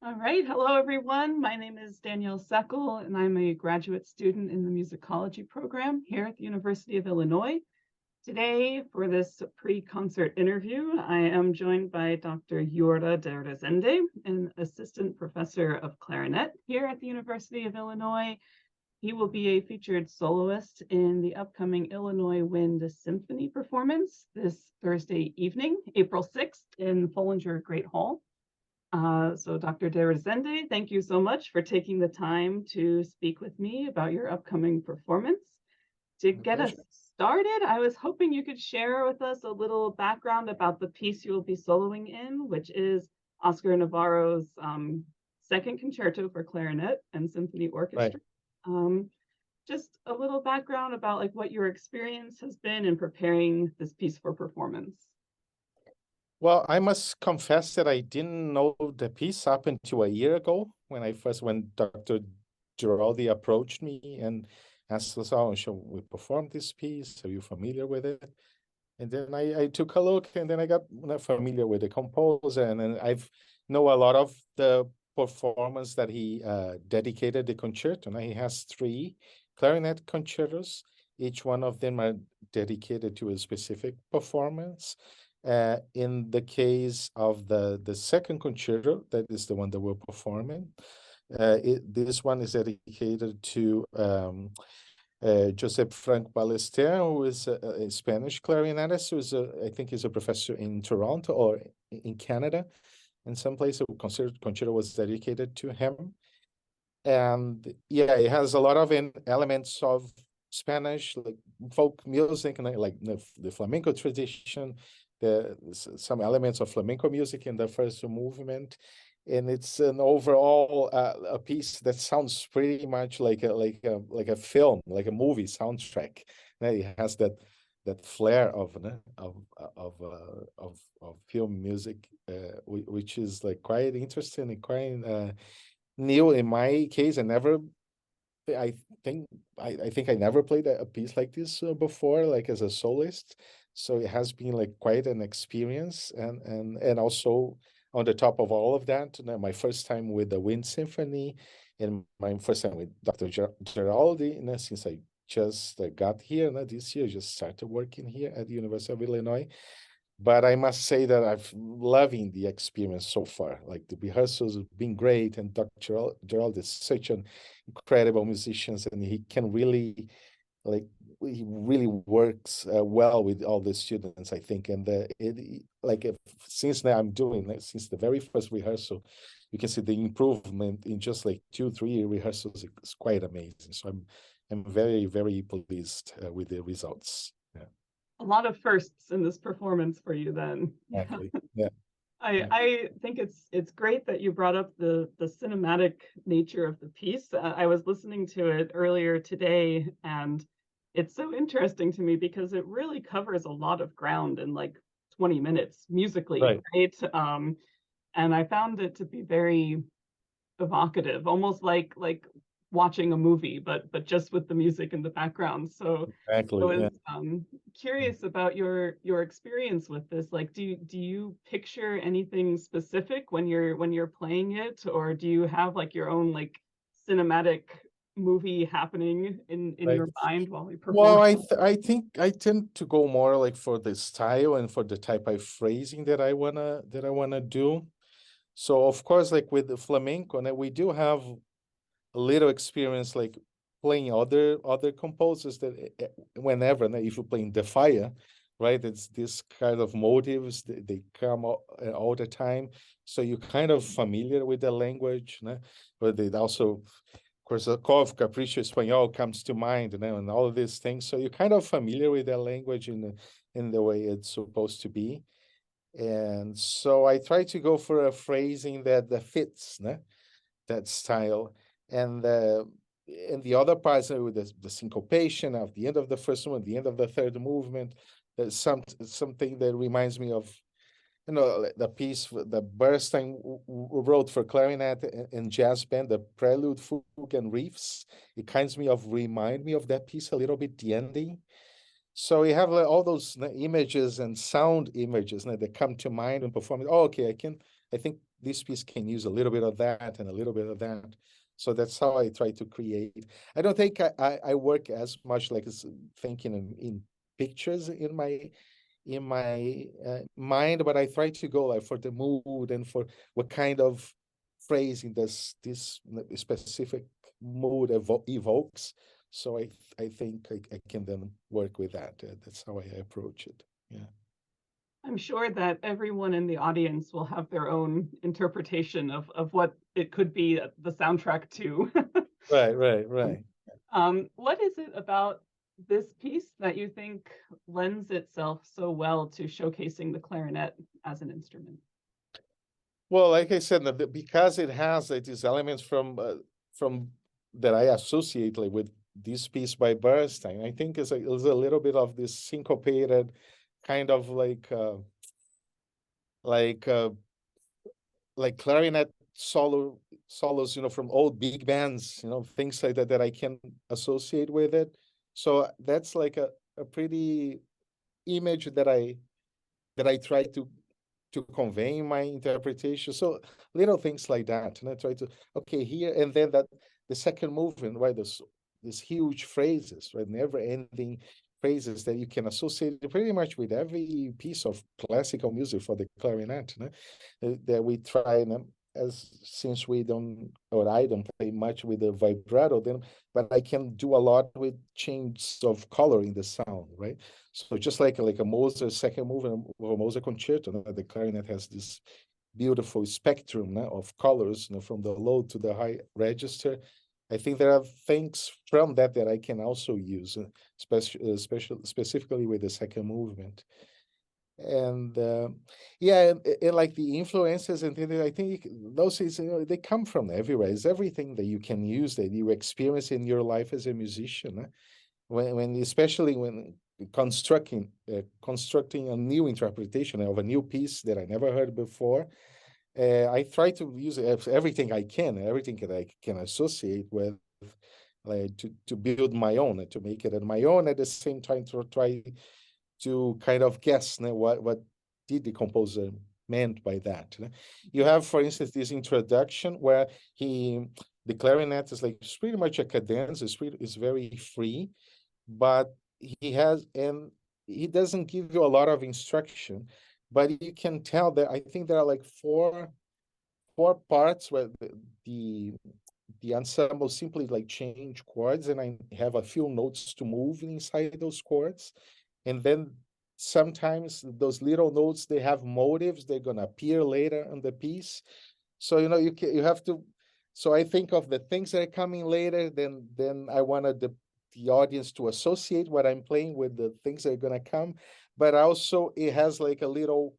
All right. Hello, everyone. My name is Danielle Sekel, and I'm a graduate student in the musicology program here at the University of Illinois. Today, for this pre-concert interview, I am joined by Dr. Iura de Rezende, an assistant professor of clarinet here at the University of Illinois. He will be a featured soloist in the upcoming Illinois Wind Symphony performance this Thursday evening, April 6th, in Foellinger Great Hall. So Dr. De Rezende, thank you so much for taking the time to speak with me about your upcoming performance. To get us started, I was hoping you could share with us a little background about the piece you will be soloing in, which is Óscar Navarro's second concerto for clarinet and symphony orchestra. Right. Just a little background about like what your experience has been in preparing this piece for performance. Well, I must confess that I didn't know the piece up until a year ago when Dr. Giraldi approached me and asked us, "Oh, shall we perform this piece? Are you familiar with it?" And then I took a look, and then I got familiar with the composer, and then I've know a lot of the performance that he dedicated the concerto. Now he has 3 clarinet concertos. Each one of them are dedicated to a specific performance. In the case of the second concerto, that is the one that we're performing, this one is dedicated to Josep Frank Ballester, who is a Spanish clarinetist, who I think is a professor in Toronto or in Canada. In some place, the concerto was dedicated to him. And yeah, it has a lot of elements of Spanish, like folk music, and like the flamenco tradition. Some elements of flamenco music in the first movement, and it's an overall a piece that sounds pretty much like a film, like a movie soundtrack. It has that flair of film music, which is like quite interesting and quite new. In my case, I think I never played a piece like this before, like as a soloist. So it has been like quite an experience, and also on the top of all of that, my first time with the Wind Symphony, and my first time with Dr. Giraldi, since I just got here this year, just started working here at the University of Illinois. But I must say that I've loving the experience so far. Like the rehearsals have been great, and Dr. Gerald is such an incredible musician, and he can really, he really works well with all the students, I think. And since now I'm doing since the very first rehearsal, you can see the improvement in just like 2-3 rehearsals. It's quite amazing. So I'm very, very pleased with the results. Yeah. A lot of firsts in this performance for you then. Exactly. Yeah. I think it's great that you brought up the cinematic nature of the piece. I was listening to it earlier today, and it's so interesting to me because it really covers a lot of ground in like 20 minutes musically, right? And I found it to be very evocative, almost like watching a movie, but just with the music in the background. So exactly, I was curious about your experience with this. Like, do you picture anything specific when you're playing it, or do you have like your own like cinematic movie happening in your mind while you perform? Well, I think I tend to go more like for the style and for the type of phrasing that I wanna do. So of course, like with the flamenco, and we do have a little experience like playing other composers that whenever, if you play in the fire, right, it's this kind of motives, they come all the time, so you're kind of familiar with the language, but they also, of course, Korsakov, Capricho Espanhol comes to mind, and all of these things, so you're kind of familiar with the language in the way it's supposed to be. And so I try to go for a phrasing that fits that style. And the other parts with the syncopation of the end of the first one, the end of the third movement, there's something that reminds me of, the piece that Bernstein wrote for clarinet and jazz band, the Prelude, Fugue, and Reefs. It remind me of that piece a little bit, the ending. So you have all those images and sound images that come to mind when performing. Oh, okay, I can I think this piece can use a little bit of that and a little bit of that. So that's how I try to create. I don't think I work as much like thinking in pictures in my mind, but I try to go like for the mood and for what kind of phrasing this specific mood evokes. So I think I can then work with that. That's how I approach it. Yeah. I'm sure that everyone in the audience will have their own interpretation of what it could be the soundtrack to. Right. What is it about this piece that you think lends itself so well to showcasing the clarinet as an instrument? Well, like I said, because it has these elements from that I associate like, with this piece by Bernstein, I think it's a little bit of this syncopated kind of like clarinet solos, from old big bands, things like that that I can associate with it. So that's like a pretty image that I try to convey in my interpretation. So little things like that, and I try to okay here and then that the second movement, right? This huge phrases, right? Never ending phrases that you can associate pretty much with every piece of classical music for the clarinet, that we try as since we don't or I don't play much with the vibrato then, but I can do a lot with change of color in the sound, right? So just like a Mozart second movement or Mozart concerto, the clarinet has this beautiful spectrum of colors, from the low to the high register. I think there are things from that I can also use, specifically with the second movement. And yeah, and like the influences and things, I think those things, they come from everywhere. It's everything that you can use that you experience in your life as a musician. When especially when constructing a new interpretation of a new piece that I never heard before, I try to use everything I can, everything that I can associate with, like to build my own and to make it my own. At the same time, to try to kind of guess what did the composer meant by that. You have, for instance, this introduction where the clarinet is like it's pretty much a cadence. It's very free, but he doesn't give you a lot of instruction, but you can tell that I think there are like four parts where the ensemble simply like change chords, and I have a few notes to move inside those chords, and then sometimes those little notes, they have motives, they're gonna appear later in the piece. So you have to. So I think of the things that are coming later, then I wanted the audience to associate what I'm playing with the things that are gonna come, but also it has like a little.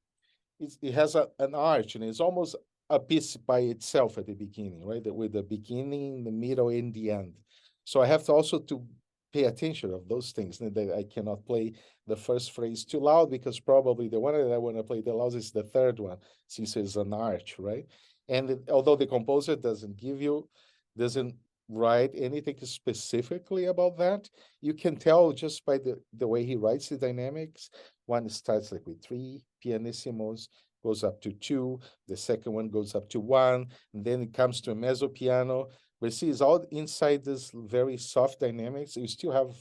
It has an arch, and it's almost a piece by itself at the beginning, right? With the beginning, the middle, and the end. So I have to also to pay attention of those things. That I cannot play the first phrase too loud, because probably the one that I want to play the loudest is the third one, since it's an arch, right? And although the composer doesn't write anything specifically about that, you can tell just by the way he writes the dynamics. One starts like with 3 pianissimos, goes up to 2, the second one goes up to 1, and then it comes to a mezzo piano. But see, it's all inside this very soft dynamics. You still have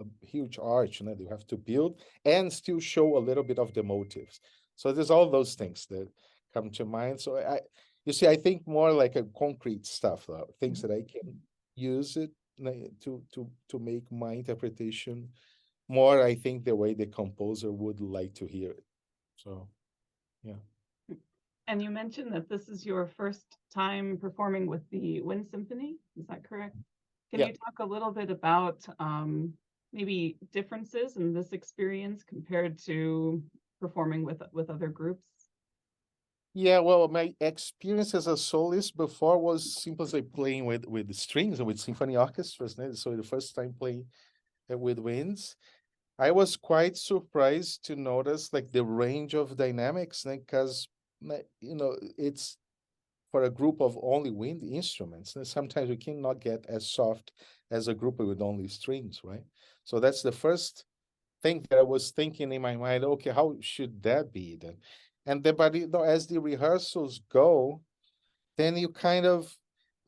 a huge arch that you have to build and still show a little bit of the motives. So there's all those things that come to mind. So you see, I think more like a concrete stuff, things that I can use it to make my interpretation more, I think, the way the composer would like to hear it. So, yeah. And you mentioned that this is your first time performing with the Wind Symphony. Is that correct? Can you talk a little bit about maybe differences in this experience compared to performing with other groups? Yeah, well, my experience as a soloist before was simply playing with strings and with symphony orchestras. So the first time playing with winds, I was quite surprised to notice like the range of dynamics, because it's for a group of only wind instruments. And sometimes we cannot get as soft as a group with only strings, right? So that's the first thing that I was thinking in my mind. Okay, how should that be then? And then, but as the rehearsals go, then you kind of,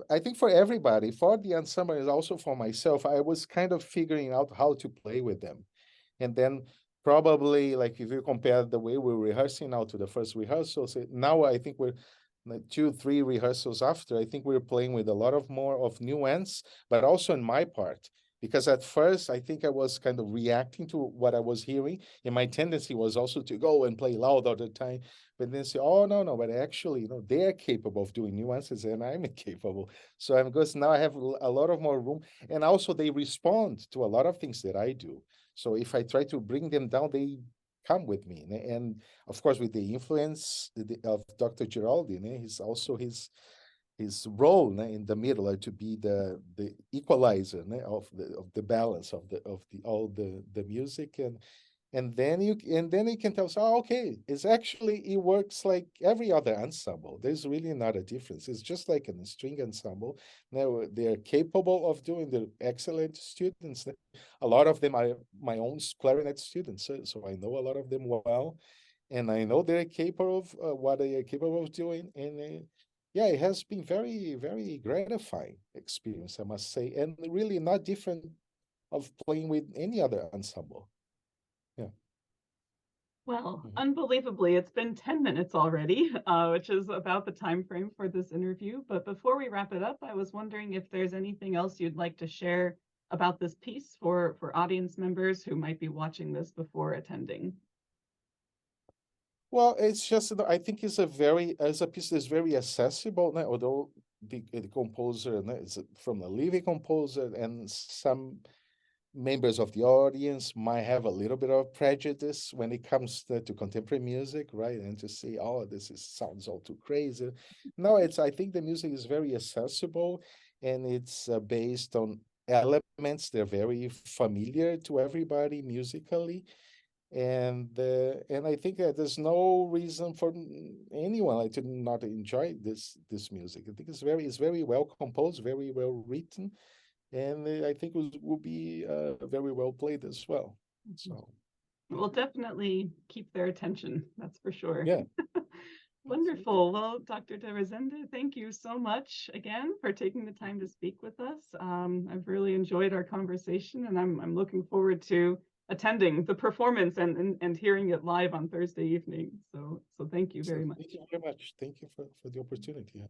I think for everybody, for the ensemble and also for myself, I was kind of figuring out how to play with them. And then probably like if you compare the way we're rehearsing now to the first rehearsals, now I think we're like 2, 3 rehearsals after, I think we're playing with a lot of more of nuance, but also in my part. Because at first, I think I was kind of reacting to what I was hearing, and my tendency was also to go and play loud all the time. But then say, oh no, but actually, they're capable of doing nuances, and I'm incapable. So I'm because now I have a lot of more room, and also they respond to a lot of things that I do. So if I try to bring them down, they come with me, and of course with the influence of Dr. Giraldi, he's also his role in the middle to be the equalizer of the balance of all the music, and then you can tell us, oh, okay, it works like every other ensemble. There's really not a difference. It's just like a string ensemble. Now they're capable of doing, the excellent students. A lot of them are my own clarinet students, so I know a lot of them well, and I know they're capable of what they are capable of doing, and yeah, it has been very, very gratifying experience, I must say, and really not different of playing with any other ensemble. Yeah. Well, Mhm. unbelievably, it's been 10 minutes already, which is about the time frame for this interview. But before we wrap it up, I was wondering if there's anything else you'd like to share about this piece for audience members who might be watching this before attending. Well, it's just I think it's a piece that's very accessible, although the composer is from a living composer, and some members of the audience might have a little bit of prejudice when it comes to contemporary music, right? And to say, oh, sounds all too crazy. No, I think the music is very accessible, and it's based on elements that are very familiar to everybody musically. And I think that there's no reason for anyone like to not enjoy this music. I think it's very well composed, very well written, and I think it will be very well played as well. So We'll definitely keep their attention, that's for sure. yeah, Wonderful. Well, Dr. De Rezende, thank you so much again for taking the time to speak with us. I've really enjoyed our conversation, and I'm looking forward to attending the performance and hearing it live on Thursday evening. So thank you very much. Thank you very much. Thank you for the opportunity.